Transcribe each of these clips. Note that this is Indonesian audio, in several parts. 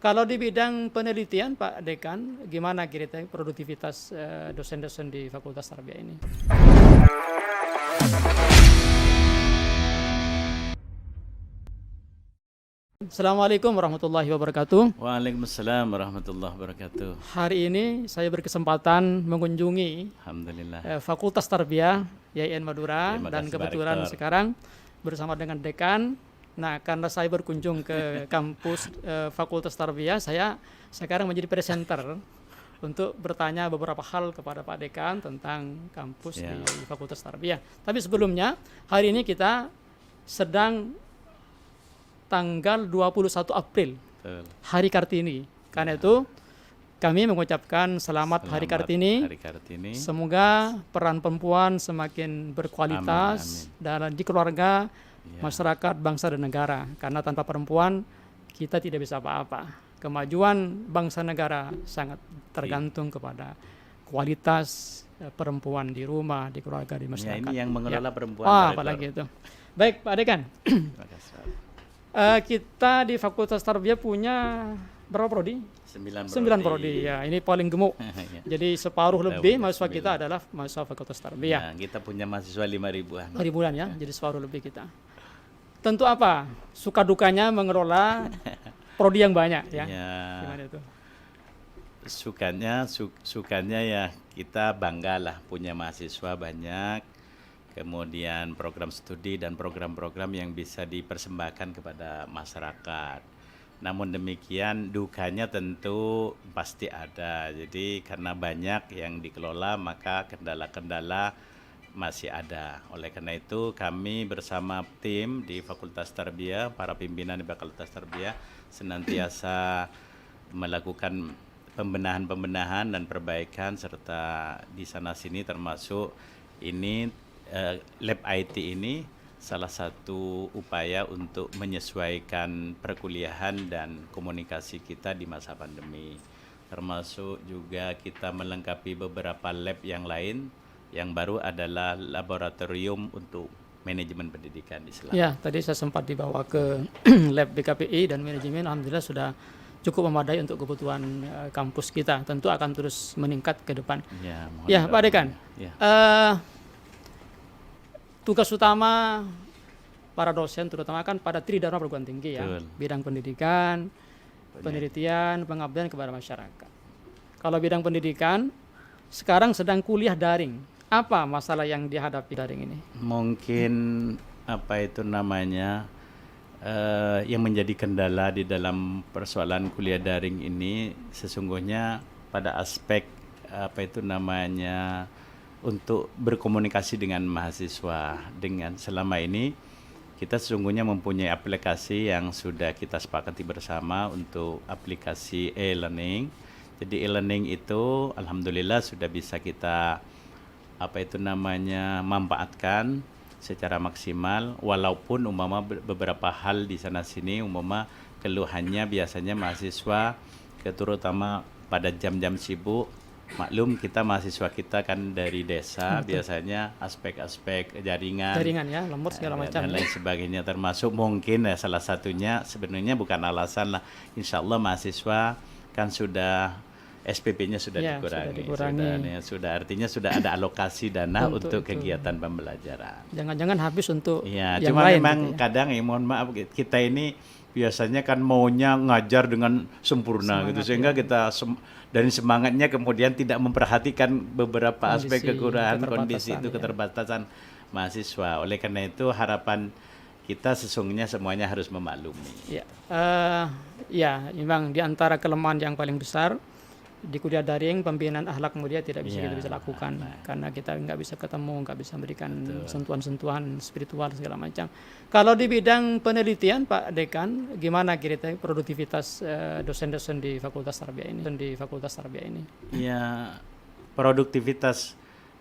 Kalau di bidang penelitian, Pak Dekan, gimana kira-kira produktivitas dosen-dosen di Fakultas Tarbiyah ini? Assalamualaikum warahmatullahi wabarakatuh. Waalaikumsalam warahmatullahi wabarakatuh. Hari ini saya berkesempatan mengunjungi Alhamdulillah. Fakultas Tarbiyah YIN Madura Terima dan kasih, Pak kebetulan Rektor. sekarang bersama dengan dekan. Nah, karena saya berkunjung ke kampus Fakultas Tarbiyah, saya sekarang menjadi presenter untuk bertanya beberapa hal kepada Pak Dekan tentang kampus Ya. di Fakultas Tarbiyah. Tapi sebelumnya, hari ini kita sedang tanggal 21 April, Betul. Hari Kartini. Karena itu kami mengucapkan selamat Hari Selamat Kartini. Hari Kartini. Semoga peran perempuan semakin berkualitas Amin, dalam di keluarga, Ya. masyarakat, bangsa dan negara. Karena tanpa perempuan kita tidak bisa apa-apa. Kemajuan bangsa negara sangat tergantung kepada kualitas perempuan di rumah, di keluarga, di Ya, masyarakat. ini yang mengelola perempuan. Wah, Pak Rektor. apalagi itu. Baik, Pak Dekan. Terima kasih, Pak. Kita di Fakultas Tarbiyah punya berapa prodi? 9 9 prodi. Ya, ini paling gemuk. Ya. Jadi separuh Kita lebih punya mahasiswa kita 9. adalah mahasiswa Fakultas Tarbiyah. Nah, kita punya mahasiswa 5.000-an. 5.000-an ya, jadi separuh lebih kita. Tentu apa? Suka dukanya mengelola prodi yang banyak ya. Ya. Gimana itu? Sukanya ya kita bangga lah punya mahasiswa banyak. Kemudian program studi dan program-program yang bisa dipersembahkan kepada masyarakat. Namun demikian dukanya tentu pasti ada. Jadi karena banyak yang dikelola maka kendala-kendala masih ada. Oleh karena itu kami bersama tim di Fakultas Tarbiyah, para pimpinan di Fakultas Tarbiyah senantiasa melakukan pembenahan dan perbaikan serta di sana sini termasuk ini lab IT ini salah satu upaya untuk menyesuaikan perkuliahan dan komunikasi kita di masa pandemi. Termasuk juga kita melengkapi beberapa lab yang lain, yang baru adalah laboratorium untuk manajemen pendidikan Islam. Ya, tadi saya sempat dibawa ke lab BKPI dan manajemen, alhamdulillah sudah cukup memadai untuk kebutuhan kampus kita. Tentu akan terus meningkat ke depan. Ya, mohon Ya, Pak Dekan. Ya. Tugas utama para dosen terutama kan pada tridharma perguruan tinggi ya, Betul. bidang pendidikan, penelitian, pengabdian kepada masyarakat. Kalau bidang pendidikan sekarang sedang kuliah daring. Apa masalah yang dihadapi daring ini? Mungkin apa itu namanya yang menjadi kendala di dalam persoalan kuliah daring ini sesungguhnya pada aspek apa itu namanya untuk berkomunikasi dengan mahasiswa. Dengan selama ini kita sesungguhnya mempunyai aplikasi yang sudah kita sepakati bersama untuk aplikasi e-learning. Jadi e-learning itu alhamdulillah sudah bisa kita apa itu namanya manfaatkan secara maksimal, walaupun umpama beberapa hal di sana sini umpama keluhannya biasanya mahasiswa terutama pada jam-jam sibuk. Maklum kita mahasiswa kita kan dari desa, biasanya aspek-aspek jaringan Ya, lemur segala macam. dan lain sebagainya, termasuk mungkin ya salah satunya sebenarnya bukan alasan lah, insya Allah mahasiswa kan sudah SPP-nya sudah Ya, dikurangi, sudah dikurangi. sudah artinya sudah ada alokasi dana Untuk untuk itu. kegiatan pembelajaran. Jangan-jangan habis untuk Iya, yang cuma lain memang gitu ya. kadang ya mohon maaf kita ini biasanya kan maunya ngajar dengan sempurna Semangat, gitu sehingga ya. kita dari semangatnya kemudian tidak memperhatikan beberapa Kondisi, aspek kekurangan keterbatasan, kondisi itu ya. keterbatasan mahasiswa. Oleh karena itu harapan kita sesungguhnya semuanya harus memaklumi. Ya, ya, memang di antara kelemahan yang paling besar di kuliah daring, pembinaan akhlak mulia tidak bisa Ya, kita bisa lakukan karena kita nggak bisa ketemu, nggak bisa memberikan sentuhan-sentuhan spiritual segala macam. Kalau di bidang penelitian, Pak Dekan, gimana kira-kira produktivitas dosen-dosen di Fakultas Tarbiyah ini? Ya, produktivitas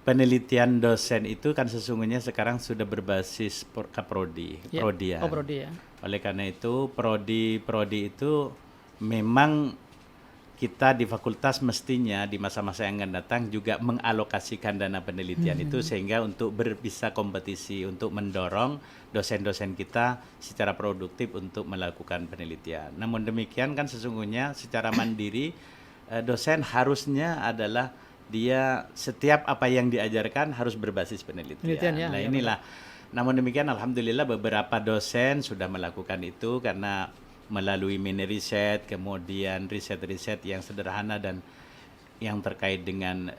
penelitian dosen itu kan sesungguhnya sekarang sudah berbasis kaprodi, Ya. prodian. Oh, prodi ya. Oleh karena itu prodi itu memang kita di fakultas mestinya di masa-masa yang akan datang juga mengalokasikan dana penelitian itu sehingga untuk bisa kompetisi untuk mendorong dosen-dosen kita secara produktif untuk melakukan penelitian. Namun demikian kan sesungguhnya secara mandiri dosen harusnya adalah dia setiap apa yang diajarkan harus berbasis penelitian. Ya, Nah ya, inilah. Namun demikian alhamdulillah beberapa dosen sudah melakukan itu karena melalui mini riset, kemudian riset-riset yang sederhana dan yang terkait dengan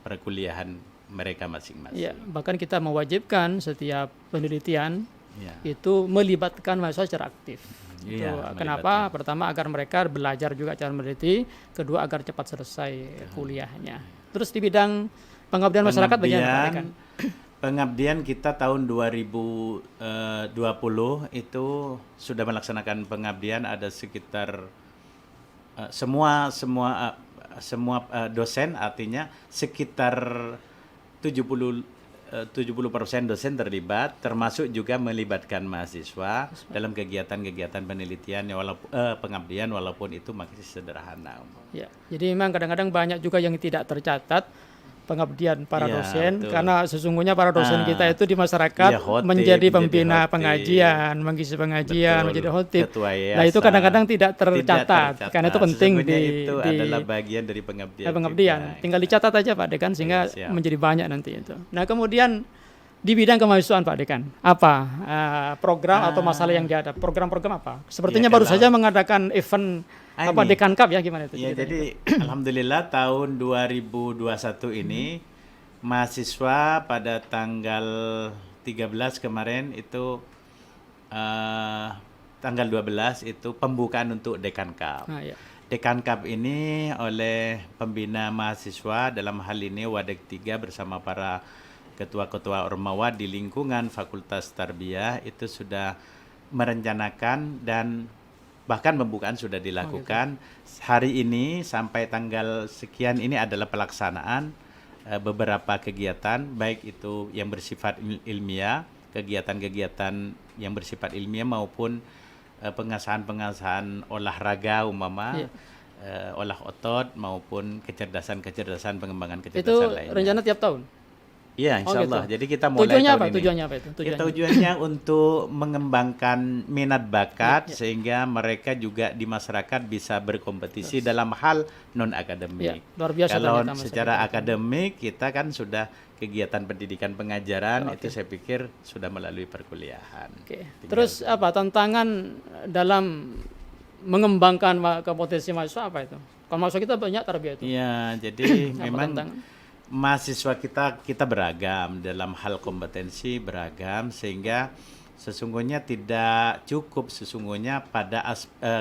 perkuliahan mereka masing-masing. Ya, bahkan kita mewajibkan setiap penelitian Ya. itu melibatkan mahasiswa secara aktif. Ya, Kenapa? Pertama agar mereka belajar juga cara meneliti, kedua agar cepat selesai kuliahnya. Terus di bidang pengabdian masyarakat bagaimana Pak Dekan? Pengabdian kita tahun 2020 itu sudah melaksanakan pengabdian ada sekitar semua dosen, artinya sekitar 70% dosen terlibat, termasuk juga melibatkan mahasiswa dalam kegiatan-kegiatan penelitian pengabdian walaupun itu masih sederhana. Ya, jadi memang kadang-kadang banyak juga yang tidak tercatat pengabdian para dosen, betul. Karena sesungguhnya para dosen kita itu di masyarakat menjadi pembina pengajian, mengisi pengajian, menjadi khotib. Nah itu kadang-kadang tidak tercatat, karena itu penting itu adalah bagian dari pengabdian. Tinggal dicatat aja Pak Dekan sehingga menjadi banyak nanti itu. Nah kemudian di bidang kemahasiswaan Pak Dekan, apa program atau masalah yang dihadapi? Program-program apa? Sepertinya baru saja mengadakan event Dekan Cup ya, gimana itu? Ya, jadi alhamdulillah tahun 2021 ini mahasiswa pada tanggal 13 kemarin itu tanggal 12 itu pembukaan untuk Dekan Cup. Dekan Cup ini oleh pembina mahasiswa dalam hal ini Wadek 3 bersama para ketua-ketua Ormawa di lingkungan Fakultas Tarbiyah itu sudah merencanakan dan bahkan pembukaan sudah dilakukan. Hari ini sampai tanggal sekian ini adalah pelaksanaan beberapa kegiatan, baik itu yang bersifat ilmiah, kegiatan-kegiatan yang bersifat ilmiah maupun pengasahan-pengasahan olahraga olah otot maupun kecerdasan pengembangan kecerdasan lainnya. Itu rencana tiap tahun? Iya, insya Allah. Gitu. Jadi kita mulai Tujuannya apa itu? Tujuannya untuk mengembangkan minat bakat sehingga mereka juga di masyarakat bisa berkompetisi dalam hal non akademik. Luar biasa. Kalau secara akademik kita kan sudah kegiatan pendidikan pengajaran itu saya pikir sudah melalui perkuliahan. Terus apa tantangan dalam mengembangkan kompetensi mahasiswa apa itu? Kalau mahasiswa kita banyak tarbiyah itu. Iya, jadi memang mahasiswa kita beragam dalam hal kompetensi beragam sehingga sesungguhnya tidak cukup pada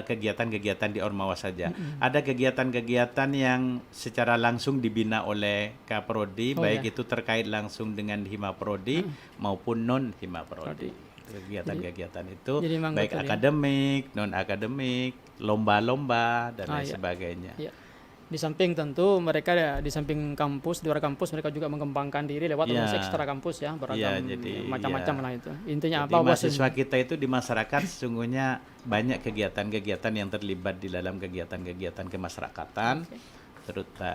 kegiatan-kegiatan di Ormawa saja. Ada kegiatan-kegiatan yang secara langsung dibina oleh Kaprodi, baik itu terkait langsung dengan Himaprodi maupun non Himaprodi. Kegiatan-kegiatan itu baik akademik, non akademik, lomba-lomba dan lain sebagainya. Di samping tentu mereka di samping kampus, di luar kampus mereka juga mengembangkan diri lewat ekstra kampus ya, beragam macam-macam lah itu. Intinya jadi mahasiswa kita itu di masyarakat sesungguhnya banyak kegiatan-kegiatan yang terlibat di dalam kegiatan-kegiatan kemasyarakatan,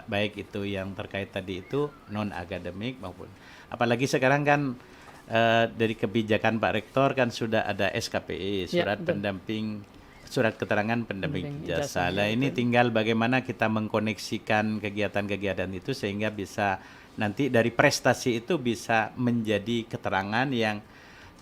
baik itu yang terkait tadi itu non akademik maupun apalagi sekarang kan dari kebijakan Pak Rektor kan sudah ada SKPI, surat keterangan pendamping ijazah. Nah ini tinggal bagaimana kita mengkoneksikan kegiatan-kegiatan itu sehingga bisa nanti dari prestasi itu bisa menjadi keterangan yang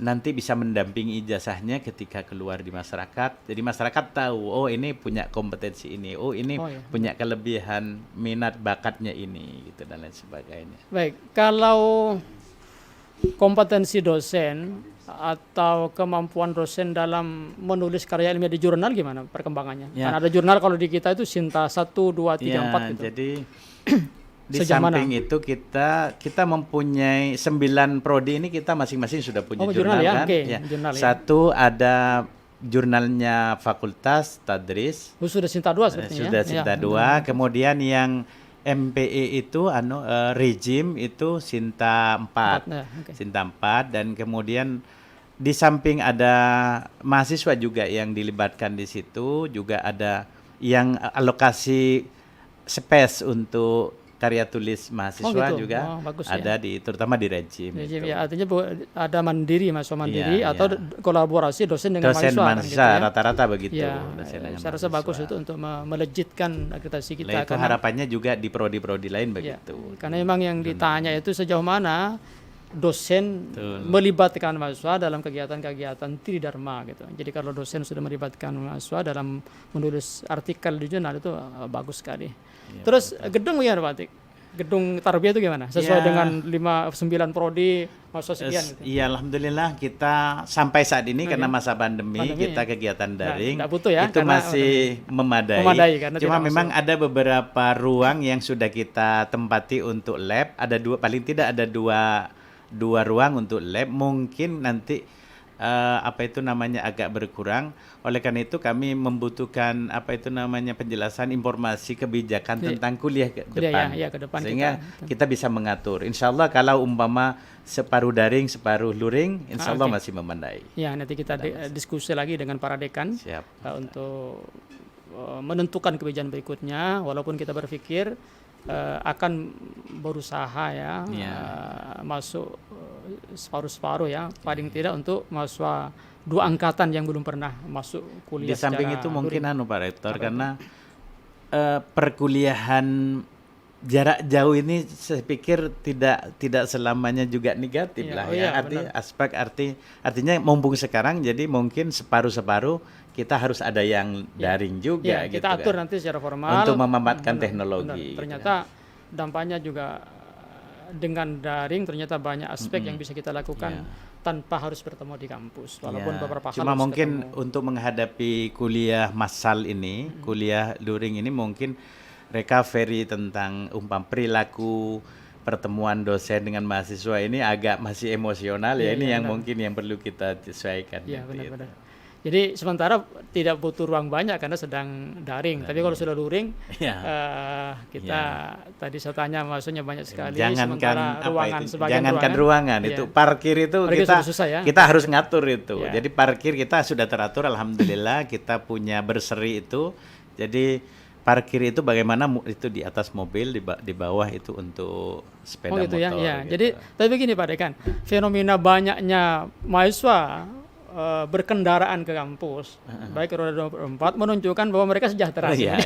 nanti bisa mendampingi ijazahnya ketika keluar di masyarakat. Jadi masyarakat tahu, oh ini punya kompetensi ini, oh ini punya kelebihan minat bakatnya ini, gitu dan lain sebagainya. Baik, kalau kompetensi dosen atau kemampuan dosen dalam menulis karya ilmiah di jurnal gimana perkembangannya? Kan ada jurnal kalau di kita itu Sinta 1, 2, 3, 4 gitu. Jadi di samping itu kita mempunyai 9 prodi ini kita masing-masing sudah punya jurnal kan? Jurnal, satu ada jurnalnya Fakultas Tadris. Sudah Sinta 2 sepertinya. Sudah Sinta 2. Kemudian yang MPE itu rejim itu Sinta 4. Sinta 4 dan kemudian di samping ada mahasiswa juga yang dilibatkan di situ, juga ada yang alokasi space untuk karya tulis mahasiswa gitu. juga Bagus, ada terutama di rejim. Jadi ya, artinya ada mahasiswa mandiri Iya, atau kolaborasi dosen dengan dosen mahasiswa, mahasiswa kan, gitu ya. rata-rata begitu. Ya, Dosen dengan saya rasa mahasiswa. bagus itu untuk melejitkan akreditasi kita. Itu harapannya juga di prodi-prodi lain begitu. Karena memang yang ditanya itu sejauh mana dosen melibatkan mahasiswa dalam kegiatan-kegiatan tridharma gitu. Jadi kalau dosen sudah melibatkan mahasiswa dalam menulis artikel di jurnal itu bagus sekali. Terus gedung gimana Pak Atik? Gedung tarbiyah itu gimana? Sesuai dengan 9 prodi mahasiswa sekian gitu. Iya, alhamdulillah kita sampai saat ini karena masa pandemi kita kegiatan daring butuh ya, itu masih memadai cuma memang ada beberapa ruang yang sudah kita tempati untuk lab, ada paling tidak ada dua ruang untuk lab, mungkin nanti agak berkurang. Oleh karena itu kami membutuhkan penjelasan informasi kebijakan tentang kuliah ke depan, ke depan sehingga kita bisa mengatur. Insya Allah kalau umpama separuh daring separuh luring, insya Allah masih memadai. Ya, nanti kita diskusi lagi dengan para dekan. Siap. Untuk menentukan kebijakan berikutnya, walaupun kita berpikir akan berusaha masuk separuh-separuh ya, paling tidak untuk mahasiswa 2 angkatan yang belum pernah masuk kuliah. Di samping itu mungkin Pak Rektor, karena perkuliahan jarak jauh ini saya pikir tidak selamanya juga negatif artinya mumpung sekarang, jadi mungkin separuh-separuh kita harus ada yang daring juga gitu, kita atur nanti secara formal untuk memanfaatkan teknologi. Ternyata dampaknya juga dengan daring ternyata banyak aspek yang bisa kita lakukan tanpa harus bertemu di kampus, walaupun beberapa hal cuma mungkin untuk menghadapi kuliah massal ini, kuliah luring ini, mungkin recovery tentang perilaku pertemuan dosen dengan mahasiswa ini agak masih emosional ini yang mungkin yang perlu kita sesuaikan. Iya, benar-benar. Jadi sementara tidak butuh ruang banyak karena sedang daring. Tapi kalau sudah luring, kita tadi saya tanya maksudnya banyak sekali. Jangankan ruangan, ruangan itu parkir itu susah, kita harus ngatur itu. Jadi parkir kita sudah teratur, alhamdulillah kita punya berseri itu. Jadi parkir itu bagaimana itu di atas mobil, di bawah itu untuk sepeda motor. Gitu. Jadi tapi begini Pak Dekan, fenomena banyaknya mahasiswa berkendaraan ke kampus, baik roda 24, menunjukkan bahwa mereka sejahtera. Iya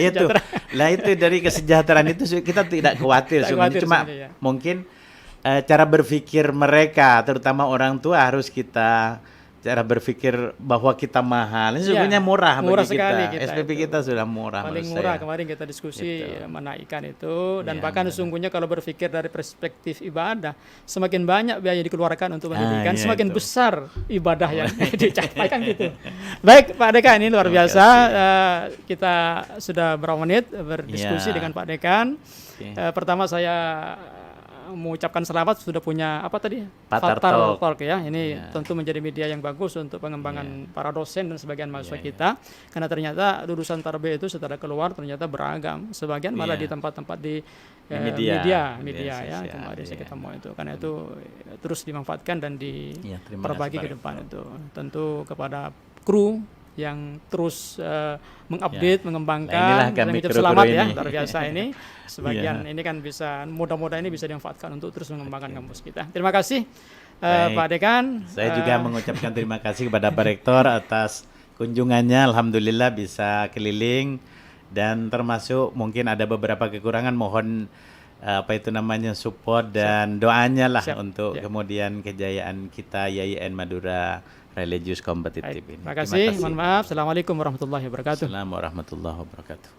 itu. Lah itu dari kesejahteraan itu kita tidak khawatir sebenarnya, cuma mungkin cara berpikir mereka, terutama orang tua, harus kita cara berpikir bahwa kita mahal. Ini sebenarnya murah bagi sekali kita. SPP kita sudah murah. Paling murah kemarin kita diskusi menaikkan itu, dan bahkan sesungguhnya kalau berpikir dari perspektif ibadah, semakin banyak biaya dikeluarkan untuk pendidikan, semakin besar ibadah yang dicapai kan gitu. Baik Pak Dekan, ini luar biasa. Kita sudah berapa menit berdiskusi dengan Pak Dekan. Pertama saya mengucapkan selamat sudah punya Fatar Talk ya. Ini tentu menjadi media yang bagus untuk pengembangan para dosen dan sebagian mahasiswa kita, karena ternyata lulusan tarbiyah itu setelah keluar ternyata beragam, sebagian malah di tempat-tempat di media ya, kemarin saya ketemu itu, karena itu terus dimanfaatkan dan diperbagi ke depan itu. Tentu kepada kru yang terus mengupdate, mengembangkan, dan hidup selamat ya, luar biasa ini. Sebagian ini kan bisa, mudah-mudahan ini bisa dimanfaatkan untuk terus mengembangkan kampus kita. Terima kasih Pak Dekan. Saya juga mengucapkan terima kasih kepada Pak Rektor atas kunjungannya. Alhamdulillah bisa keliling, dan termasuk mungkin ada beberapa kekurangan, mohon support dan doanya lah untuk kemudian kejayaan kita YIN Madura Religius Kompetitif ini. Terima kasih. Mohon maaf. Assalamualaikum warahmatullahi wabarakatuh. Assalamualaikum warahmatullahi wabarakatuh.